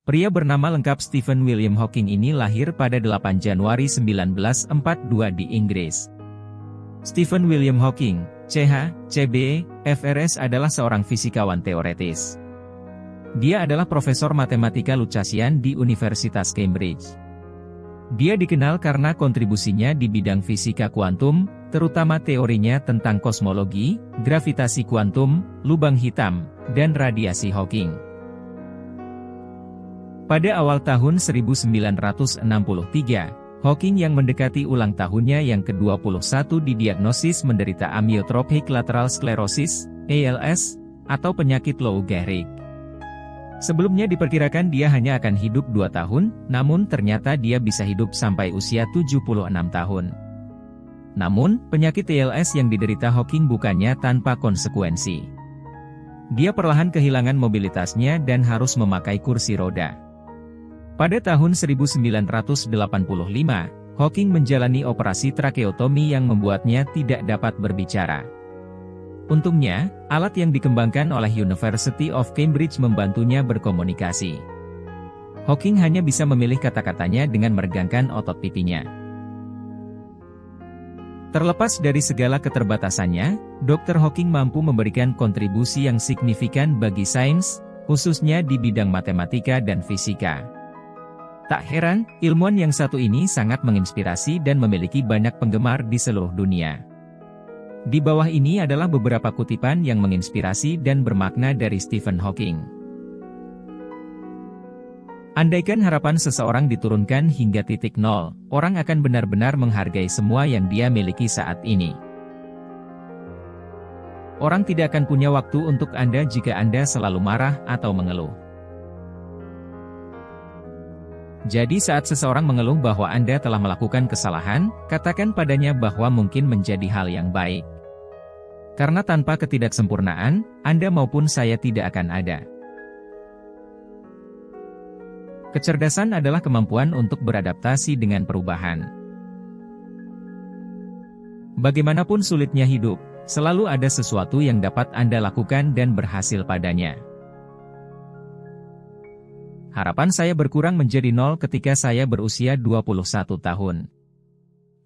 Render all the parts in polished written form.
Pria bernama lengkap Stephen William Hawking ini lahir pada 8 Januari 1942 di Inggris. Stephen William Hawking, CH, CB, FRS adalah seorang fisikawan teoretis. Dia adalah profesor matematika Lucasian di Universitas Cambridge. Dia dikenal karena kontribusinya di bidang fisika kuantum, terutama teorinya tentang kosmologi, gravitasi kuantum, lubang hitam, dan radiasi Hawking. Pada awal tahun 1963, Hawking yang mendekati ulang tahunnya yang ke-21 didiagnosis menderita amyotrophic lateral sclerosis, ALS, atau penyakit Lou Gehrig. Sebelumnya diperkirakan dia hanya akan hidup 2 tahun, namun ternyata dia bisa hidup sampai usia 76 tahun. Namun, penyakit ALS yang diderita Hawking bukannya tanpa konsekuensi. Dia perlahan kehilangan mobilitasnya dan harus memakai kursi roda. Pada tahun 1985, Hawking menjalani operasi trakeotomi yang membuatnya tidak dapat berbicara. Untungnya, alat yang dikembangkan oleh University of Cambridge membantunya berkomunikasi. Hawking hanya bisa memilih kata-katanya dengan meregangkan otot pipinya. Terlepas dari segala keterbatasannya, Dr. Hawking mampu memberikan kontribusi yang signifikan bagi sains, khususnya di bidang matematika dan fisika. Tak heran, ilmuwan yang satu ini sangat menginspirasi dan memiliki banyak penggemar di seluruh dunia. Di bawah ini adalah beberapa kutipan yang menginspirasi dan bermakna dari Stephen Hawking. Andaikan harapan seseorang diturunkan hingga titik nol, orang akan benar-benar menghargai semua yang dia miliki saat ini. Orang tidak akan punya waktu untuk Anda jika Anda selalu marah atau mengeluh. Jadi saat seseorang mengeluh bahwa Anda telah melakukan kesalahan, katakan padanya bahwa mungkin menjadi hal yang baik. Karena tanpa ketidaksempurnaan, Anda maupun saya tidak akan ada. Kecerdasan adalah kemampuan untuk beradaptasi dengan perubahan. Bagaimanapun sulitnya hidup, selalu ada sesuatu yang dapat Anda lakukan dan berhasil padanya. Harapan saya berkurang menjadi 0 ketika saya berusia 21 tahun.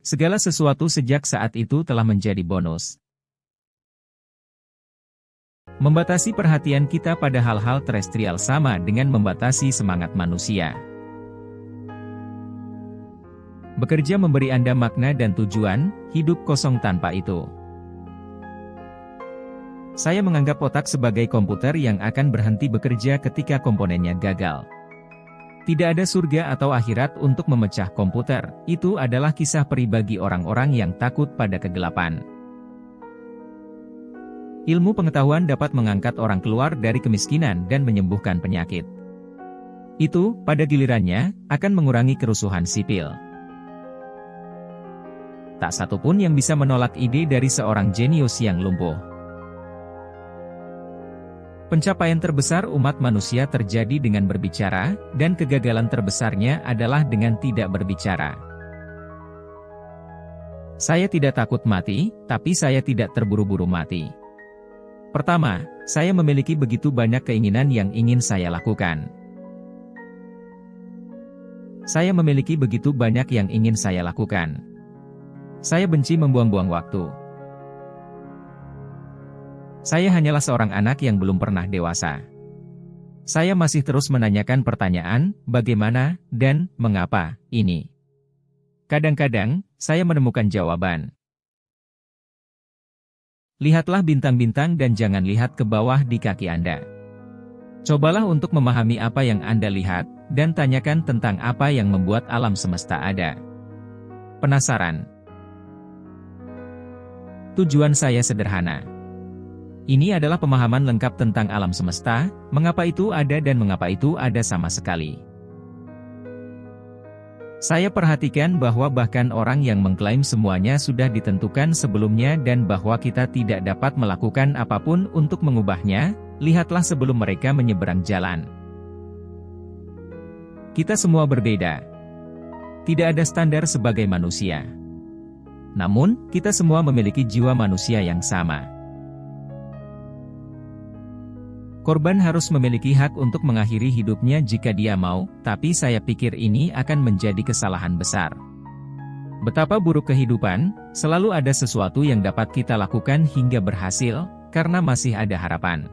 Segala sesuatu sejak saat itu telah menjadi bonus. Membatasi perhatian kita pada hal-hal terestrial sama dengan membatasi semangat manusia. Bekerja memberi Anda makna dan tujuan, hidup kosong tanpa itu. Saya menganggap otak sebagai komputer yang akan berhenti bekerja ketika komponennya gagal. Tidak ada surga atau akhirat untuk memecah komputer, itu adalah kisah peri bagi orang-orang yang takut pada kegelapan. Ilmu pengetahuan dapat mengangkat orang keluar dari kemiskinan dan menyembuhkan penyakit. Itu, pada gilirannya, akan mengurangi kerusuhan sipil. Tak satu pun yang bisa menolak ide dari seorang jenius yang lumpuh. Pencapaian terbesar umat manusia terjadi dengan berbicara, dan kegagalan terbesarnya adalah dengan tidak berbicara. Saya tidak takut mati, tapi saya tidak terburu-buru mati. Pertama, saya memiliki begitu banyak keinginan yang ingin saya lakukan. Saya memiliki begitu banyak yang ingin saya lakukan. Saya benci membuang-buang waktu. Saya hanyalah seorang anak yang belum pernah dewasa. Saya masih terus menanyakan pertanyaan, bagaimana, dan mengapa, ini. Kadang-kadang, saya menemukan jawaban. Lihatlah bintang-bintang dan jangan lihat ke bawah di kaki Anda. Cobalah untuk memahami apa yang Anda lihat, dan tanyakan tentang apa yang membuat alam semesta ada. Penasaran? Tujuan saya sederhana. Ini adalah pemahaman lengkap tentang alam semesta, mengapa itu ada dan mengapa itu ada sama sekali. Saya perhatikan bahwa bahkan orang yang mengklaim semuanya sudah ditentukan sebelumnya dan bahwa kita tidak dapat melakukan apapun untuk mengubahnya, lihatlah sebelum mereka menyeberang jalan. Kita semua berbeda. Tidak ada standar sebagai manusia. Namun, kita semua memiliki jiwa manusia yang sama. Korban harus memiliki hak untuk mengakhiri hidupnya jika dia mau, tapi saya pikir ini akan menjadi kesalahan besar. Betapa buruk kehidupan, selalu ada sesuatu yang dapat kita lakukan hingga berhasil, karena masih ada harapan.